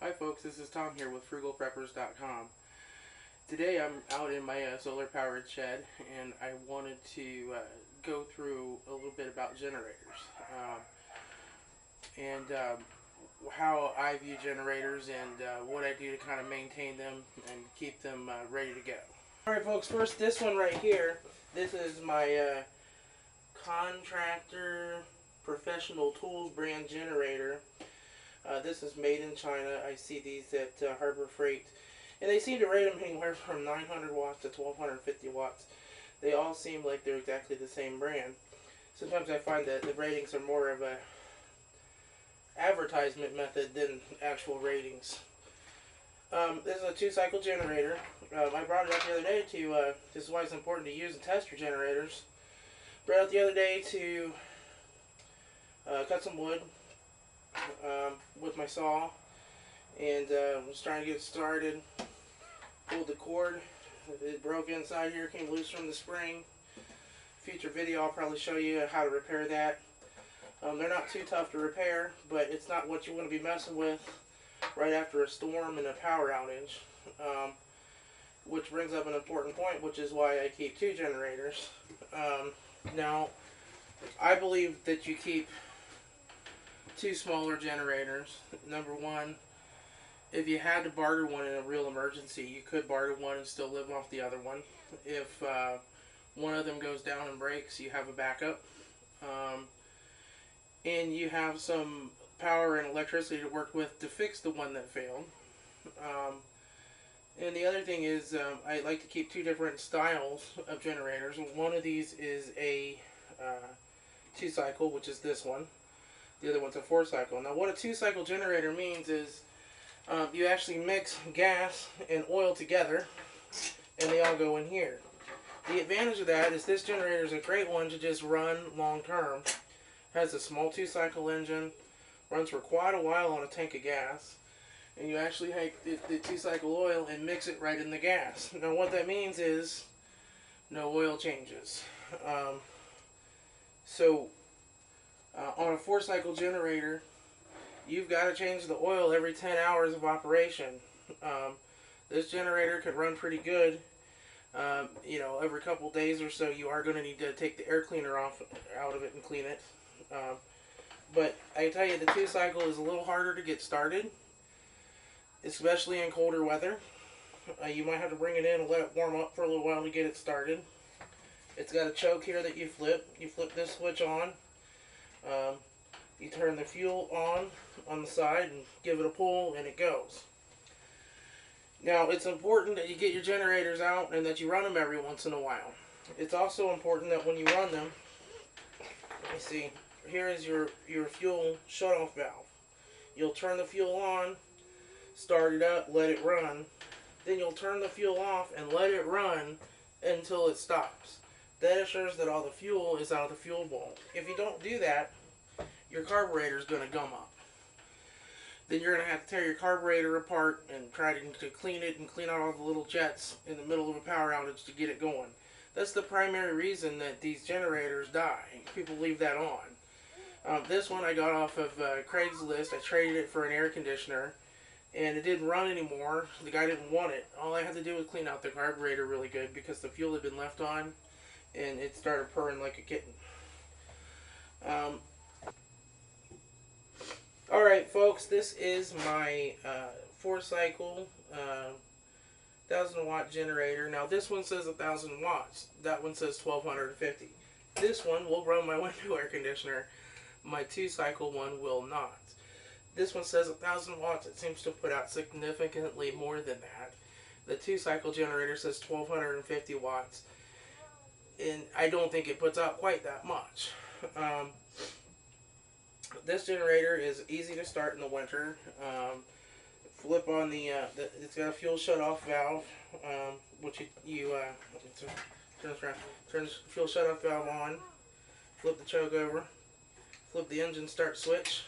Hi folks, this is Tom here with frugalpreppers.com. Today I'm out in my solar powered shed and I wanted to go through a little bit about generators and how I view generators and what I do to kind of maintain them and keep them ready to go. Alright folks, first this one right here, this is my Contractor Professional Tools brand generator. This is made in China. I see these at Harbor Freight. And they seem to rate them anywhere from 900 watts to 1250 watts. They all seem like they're exactly the same brand. Sometimes I find that the ratings are more of a advertisement method than actual ratings. This is a 2-cycle generator. I brought it up the other day to, this is why it's important to use and test your generators. Brought it up the other day to cut some wood. With my saw, and was trying to get it started. Pulled the cord. It broke inside here, came loose from the spring. Future video I'll probably show you how to repair that. They're not too tough to repair, but it's not what you want to be messing with right after a storm and a power outage. Which brings up an important point, which is why I keep 2 generators. Now, I believe that you keep 2 smaller generators. Number one, if you had to barter one in a real emergency, you could barter one and still live off the other one. If one of them goes down and breaks, you have a backup. And you have some power and electricity to work with to fix the one that failed. And the other thing is, I like to keep 2 different styles of generators. One of these is a 2-cycle, which is this one. The other one's a 4-cycle. Now what a 2-cycle generator means is you actually mix gas and oil together and they all go in here. The advantage of that is this generator is a great one to just run long term. Has a small 2-cycle engine, runs for quite a while on a tank of gas, and you actually take the 2-cycle oil and mix it right in the gas. Now what that means is no oil changes. On a 4-cycle generator, you've got to change the oil every 10 hours of operation. This generator could run pretty good. Every couple days or so, you are going to need to take the air cleaner out of it and clean it. But I tell you, the 2-cycle is a little harder to get started, especially in colder weather. You might have to bring it in and let it warm up for a little while to get it started. It's got a choke here that you flip. You flip this switch on. You turn the fuel on the side and give it a pull and it goes. Now it's important that you get your generators out and that you run them every once in a while. It's also important that when you run them, let me see, here is your fuel shut-off valve. You'll turn the fuel on, start it up, let it run. Then you'll turn the fuel off and let it run until it stops. That assures that all the fuel is out of the fuel bowl. If you don't do that, your carburetor is going to gum up. Then you're going to have to tear your carburetor apart and try to clean it and clean out all the little jets in the middle of a power outage to get it going. That's the primary reason that these generators die. People leave that on. This one I got off of Craigslist. I traded it for an air conditioner and it didn't run anymore. The guy didn't want it. All I had to do was clean out the carburetor really good because the fuel had been left on and it started purring like a kitten. Alright folks, this is my 4-cycle 1000-watt generator. Now this one says 1000 watts. That one says 1250. This one will run my window air conditioner. My 2-cycle one will not. This one says 1000 watts. It seems to put out significantly more than that. The 2-cycle generator says 1250 watts. And I don't think it puts out quite that much. This generator is easy to start in the winter. Flip on it's got a fuel shut-off valve, which turns the fuel shut-off valve on. Flip the choke over, flip the engine start switch,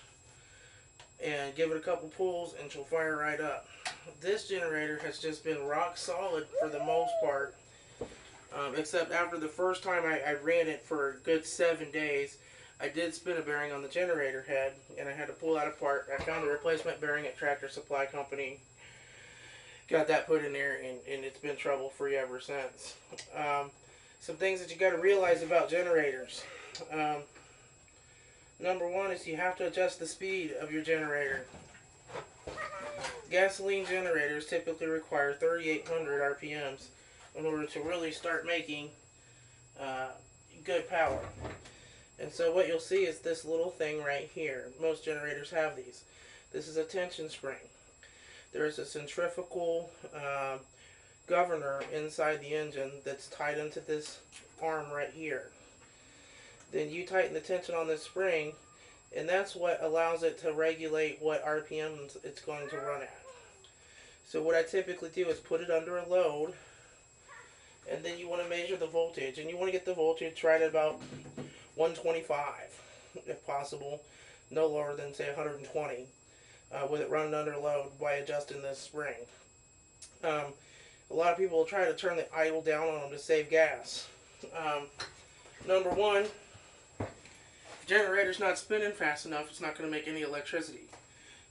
and give it a couple pulls and she'll fire right up. This generator has just been rock solid for the most part. Except after the first time I ran it for a good 7 days, I did spin a bearing on the generator head, and I had to pull that apart. I found a replacement bearing at Tractor Supply Company, got that put in there, and it's been trouble free ever since. Some things that you got to realize about generators. Um, Number one is you have to adjust the speed of your generator. Gasoline generators typically require 3,800 RPMs in order to really start making uh, good power. And so what you'll see is this little thing right here. Most generators have these. This is a tension spring. There's a centrifugal governor inside the engine that's tied into this arm right here. Then you tighten the tension on this spring, and that's what allows it to regulate what RPMs it's going to run at. So what I typically do is put it under a load, and then you want to measure the voltage, and you want to get the voltage right at about 125, if possible, no lower than say 120, with it running under load by adjusting this spring. A lot of people will try to turn the idle down on them to save gas. Number one, if the generator's not spinning fast enough, it's not going to make any electricity.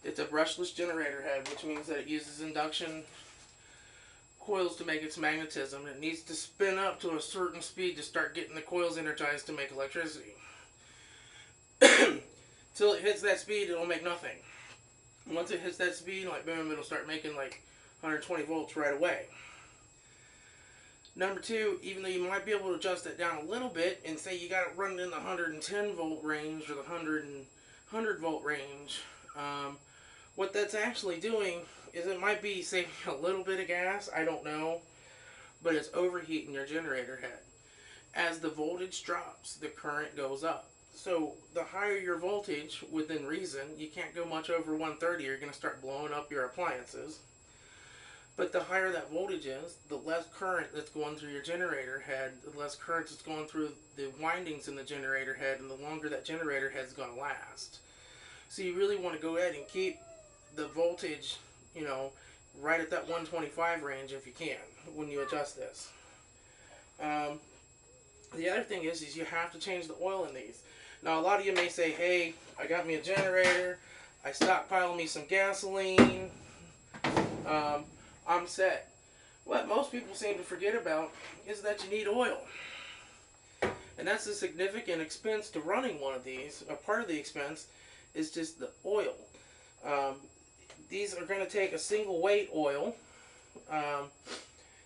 It's a brushless generator head, which means that it uses induction coils to make its magnetism. It needs to spin up to a certain speed to start getting the coils energized to make electricity. Till it hits that speed, it'll make nothing. Once it hits that speed, like boom, it'll start making like 120 volts right away. Number two, even though you might be able to adjust it down a little bit and say you got it running in the 110 volt range or the 100 volt range, what that's actually doing is it might be saving a little bit of gas, I don't know, but it's overheating your generator head. As the voltage drops, the current goes up. So the higher your voltage, within reason, you can't go much over 130, you're going to start blowing up your appliances. But the higher that voltage is, the less current that's going through your generator head, the less current that's going through the windings in the generator head, and the longer that generator head's going to last. So you really want to go ahead and keep the voltage, right at that 125 range if you can, when you adjust this. The other thing is you have to change the oil in these. Now, a lot of you may say, hey, I got me a generator, I stockpiled me some gasoline, I'm set. What most people seem to forget about is that you need oil. And that's a significant expense to running one of these. A part of the expense is just the oil. These are going to take a single weight oil.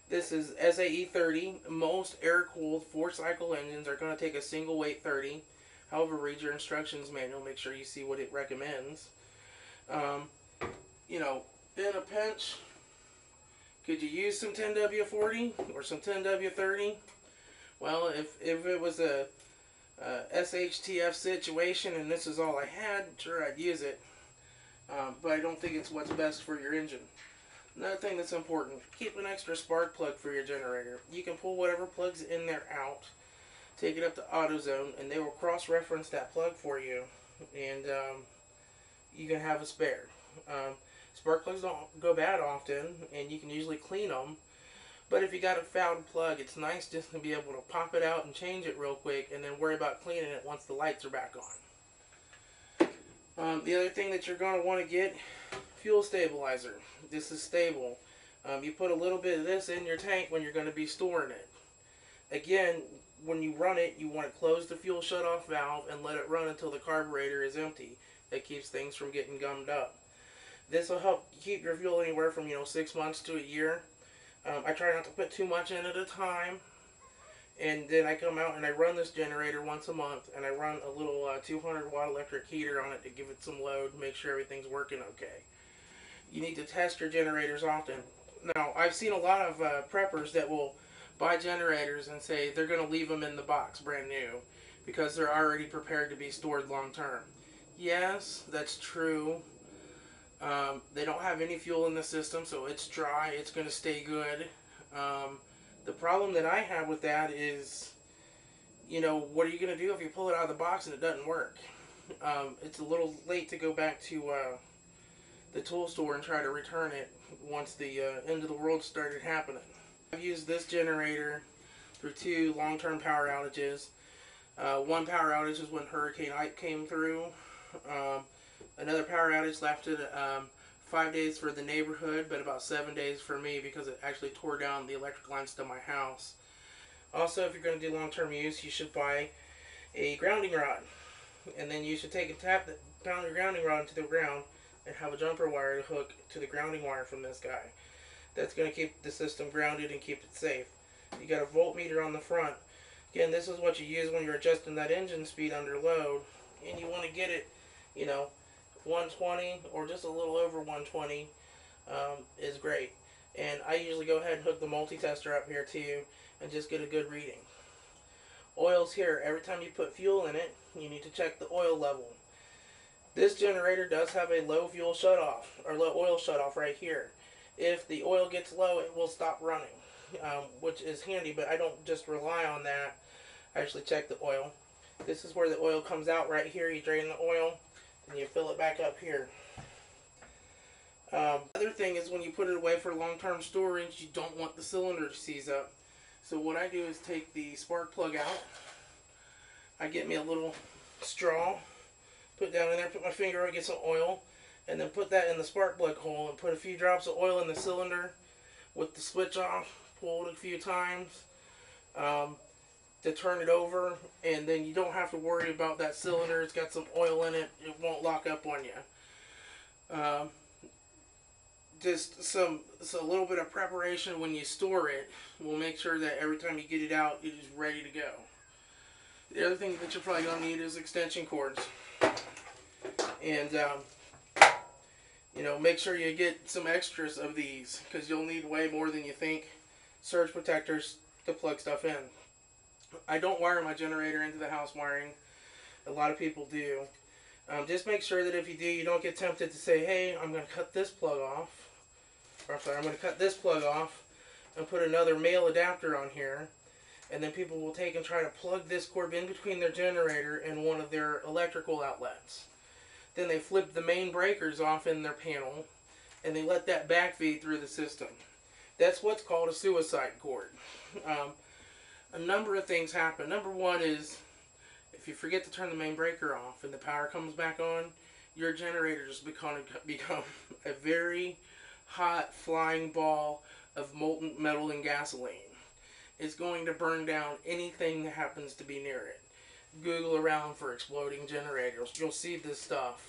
This is SAE 30. Most air-cooled 4-cycle engines are going to take a single weight 30. However, read your instructions manual. Make sure you see what it recommends. In a pinch, could you use some 10W40 or some 10W30? Well, if it was a SHTF situation and this is all I had, sure, I'd use it. But I don't think it's what's best for your engine. Another thing that's important, keep an extra spark plug for your generator. You can pull whatever plugs in there out, take it up to AutoZone, and they will cross-reference that plug for you, and you can have a spare. Spark plugs don't go bad often, and you can usually clean them. But if you got a fouled plug, it's nice just to be able to pop it out and change it real quick, and then worry about cleaning it once the lights are back on. The other thing that you're going to want to get, fuel stabilizer. This is stable. You put a little bit of this in your tank when you're going to be storing it. Again, when you run it, you want to close the fuel shutoff valve and let it run until the carburetor is empty. That keeps things from getting gummed up. This will help keep your fuel anywhere from 6 months to a year. I try not to put too much in at a time, and then I come out and I run this generator once a month, and I run a little 200 watt electric heater on it to give it some load, make sure everything's working okay. You need to test your generators often. Now, I've seen a lot of preppers that will buy generators and say they're going to leave them in the box brand new because they're already prepared to be stored long term. Yes, that's true. They don't have any fuel in the system, so it's dry, it's going to stay good. The problem that I have with that is, what are you going to do if you pull it out of the box and it doesn't work? It's a little late to go back to the tool store and try to return it once the end of the world started happening. I've used this generator through 2 long-term power outages. One power outage is when Hurricane Ike came through. Um, Another power outage lasted 5 days for the neighborhood, but about 7 days for me because it actually tore down the electric lines to my house. Also, if you're going to do long-term use, you should buy a grounding rod. And then you should take and pound your grounding rod into the ground and have a jumper wire to hook to the grounding wire from this guy. That's going to keep the system grounded and keep it safe. You got a voltmeter on the front. Again, this is what you use when you're adjusting that engine speed under load, and you want to get it, 120 or just a little over 120 is great. And I usually go ahead and hook the multi-tester up here too and just get a good reading. Oil's here. Every time you put fuel in it, you need to check the oil level. This generator does have a low fuel shutoff, or low oil shutoff right here. If the oil gets low, it will stop running, which is handy, but I don't just rely on that. I actually check the oil. This is where the oil comes out right here. You drain the oil, and you fill it back up here. Other thing is when you put it away for long-term storage, you don't want the cylinder to seize up. So what I do is take the spark plug out. I get me a little straw, put it down in there, put my finger on, get some oil, and then put that in the spark plug hole and put a few drops of oil in the cylinder with the switch off, pull it a few times to turn it over, and then you don't have to worry about that cylinder. It's got some oil in it. It won't lock up on you. Just a little bit of preparation when you store it will make sure that every time you get it out, it is ready to go. The other thing that you're probably going to need is extension cords. And, make sure you get some extras of these because you'll need way more than you think. Surge protectors to plug stuff in. I don't wire my generator into the house wiring. A lot of people do. Just make sure that if you do, you don't get tempted to say, hey, I'm going to cut this plug off. Or I'm sorry, I'm going to cut this plug off and put another male adapter on here. And then people will take and try to plug this cord in between their generator and one of their electrical outlets. Then they flip the main breakers off in their panel and they let that back feed through the system. That's what's called a suicide cord. A number of things happen. Number one is if you forget to turn the main breaker off and the power comes back on, your generator just become a very hot flying ball of molten metal and gasoline. It's going to burn down anything that happens to be near it. Google around for exploding generators. You'll see this stuff.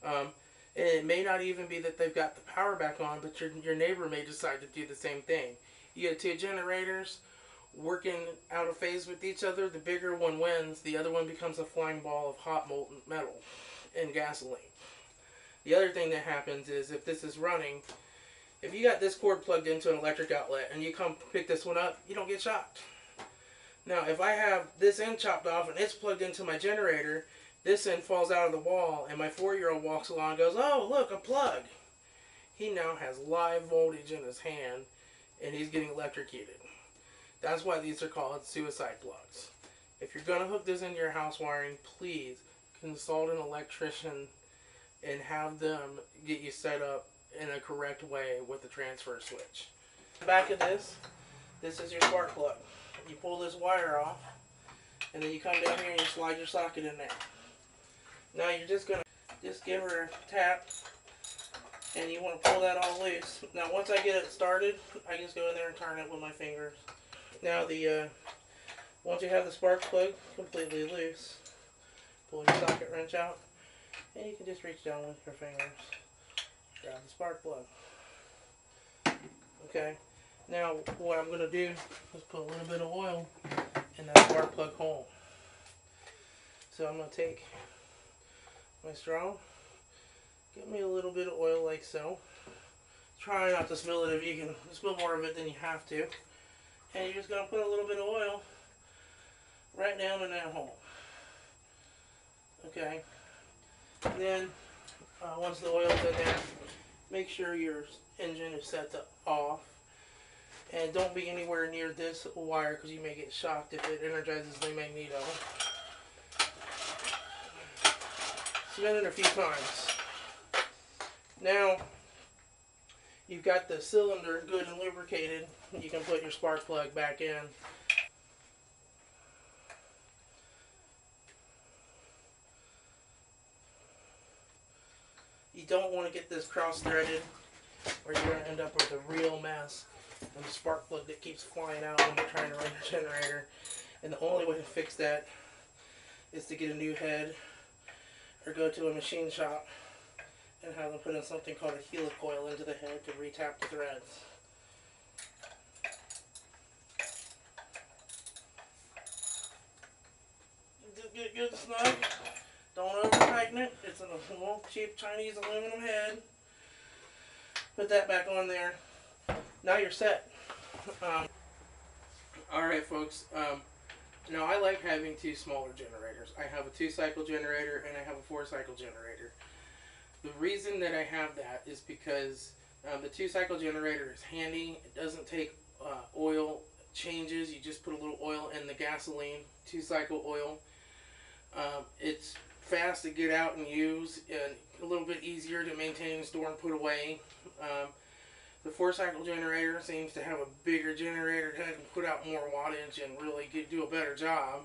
And it may not even be that they've got the power back on, but your neighbor may decide to do the same thing. You get two generators working out of phase with each other. The bigger one wins. The other one becomes a flying ball of hot molten metal and gasoline. The other thing that happens is if this is running, if you got this cord plugged into an electric outlet and you come pick this one up, you don't get shocked. Now, if I have this end chopped off and it's plugged into my generator, this end falls out of the wall and my 4-year-old walks along and goes, oh, look, a plug. He now has live voltage in his hand and he's getting electrocuted. That's why these are called suicide plugs. If you're going to hook this into your house wiring, please consult an electrician and have them get you set up in a correct way with the transfer switch. Back of this is your spark plug. You pull this wire off, and then you come down here and you slide your socket in there. Now you're just going to give her a tap, and you want to pull that all loose. Now once I get it started, I just go in there and turn it with my fingers. Now once you have the spark plug completely loose, pull your socket wrench out, and you can just reach down with your fingers, grab the spark plug. Okay, now what I'm going to do is put a little bit of oil in that spark plug hole. So I'm going to take my straw, get me a little bit of oil like so. Try not to spill it if you can spill more of it than you have to. And you're just going to put a little bit of oil right down in that hole. Okay. Then, once the oil's in there, make sure your engine is set to off. And don't be anywhere near this wire because you may get shocked if it energizes the magneto. Spin it a few times. Now, you've got the cylinder good and lubricated. You can put your spark plug back in. You don't want to get this cross-threaded, or you're going to end up with a real mess and a spark plug that keeps flying out when you're trying to run your generator. And the only way to fix that is to get a new head or go to a machine shop and have them put in something called a helicoil into the head to retap the threads. Just get good snug. Don't over tighten it. It's a little cheap Chinese aluminum head. Put that back on there. Now you're set. Alright folks, now I like having two smaller generators. I have a 2-cycle generator and I have a 4-cycle generator. The reason that I have that is because the 2-cycle generator is handy. It doesn't take oil changes. You just put a little oil in the gasoline, 2-cycle oil. It's fast to get out and use and a little bit easier to maintain, store, and put away. The 4-cycle generator seems to have a bigger generator head and put out more wattage and really do a better job.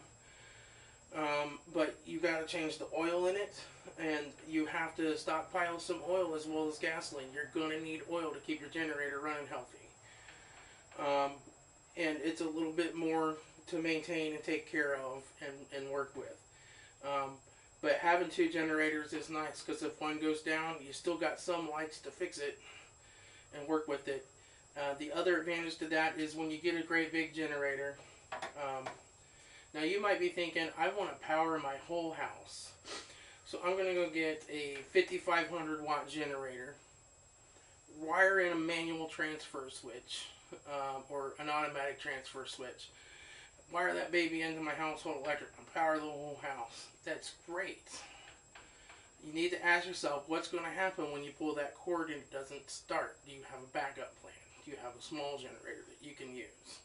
But you got to change the oil in it, and you have to stockpile some oil as well as gasoline. You're going to need oil to keep your generator running healthy. And it's a little bit more to maintain and take care of and work with. But having 2 generators is nice because if one goes down, you still got some lights to fix it and work with it. The other advantage to that is when you get a great big generator. Now you might be thinking, I want to power my whole house. So I'm going to go get a 5500 watt generator, wire in a manual transfer switch or an automatic transfer switch. Wire that baby into my household electric and power the whole house. That's great. You need to ask yourself, what's going to happen when you pull that cord and it doesn't start? Do you have a backup plan? Do you have a small generator that you can use?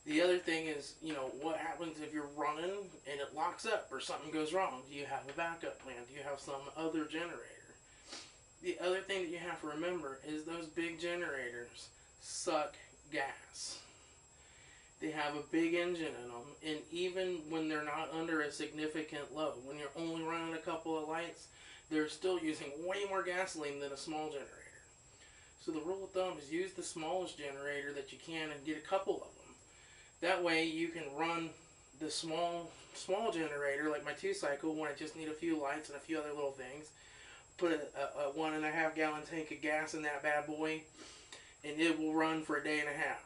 The other thing is, what happens if you're running and it locks up or something goes wrong? Do you have a backup plan? Do you have some other generator? The other thing that you have to remember is those big generators suck gas. They have a big engine in them, and even when they're not under a significant load, when you're only running a couple of lights, they're still using way more gasoline than a small generator. So the rule of thumb is use the smallest generator that you can and get a couple of them. That way you can run the small generator, like my 2-cycle, when I just need a few lights and a few other little things. Put a 1.5 gallon tank of gas in that bad boy, and it will run for a day and a half.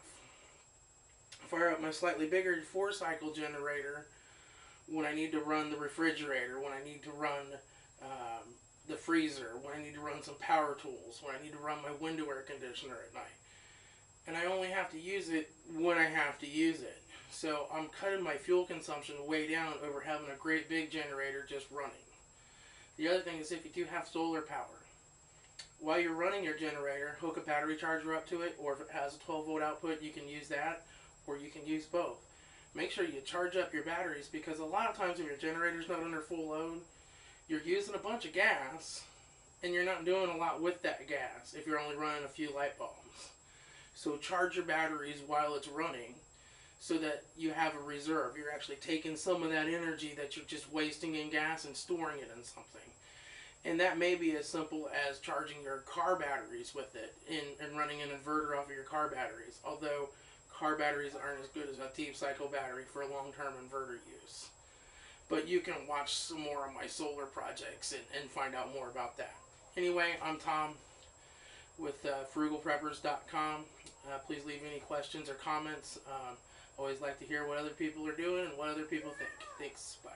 Fire up my slightly bigger 4-cycle generator when I need to run the refrigerator, when I need to run the freezer, when I need to run some power tools, when I need to run my window air conditioner at night. And I only have to use it when I have to use it. So I'm cutting my fuel consumption way down over having a great big generator just running. The other thing is if you do have solar power, while you're running your generator, hook a battery charger up to it, or if it has a 12-volt output, you can use that. Or you can use both. Make sure you charge up your batteries because a lot of times if your generator's not under full load, you're using a bunch of gas and you're not doing a lot with that gas if you're only running a few light bulbs. So charge your batteries while it's running so that you have a reserve. You're actually taking some of that energy that you're just wasting in gas and storing it in something. And that may be as simple as charging your car batteries with it and running an inverter off of your car batteries. Although car batteries aren't as good as a 2-cycle battery for long-term inverter use. But you can watch some more of my solar projects and find out more about that. Anyway, I'm Tom with frugalpreppers.com. Please leave any questions or comments. Always like to hear what other people are doing and what other people think. Thanks. Bye.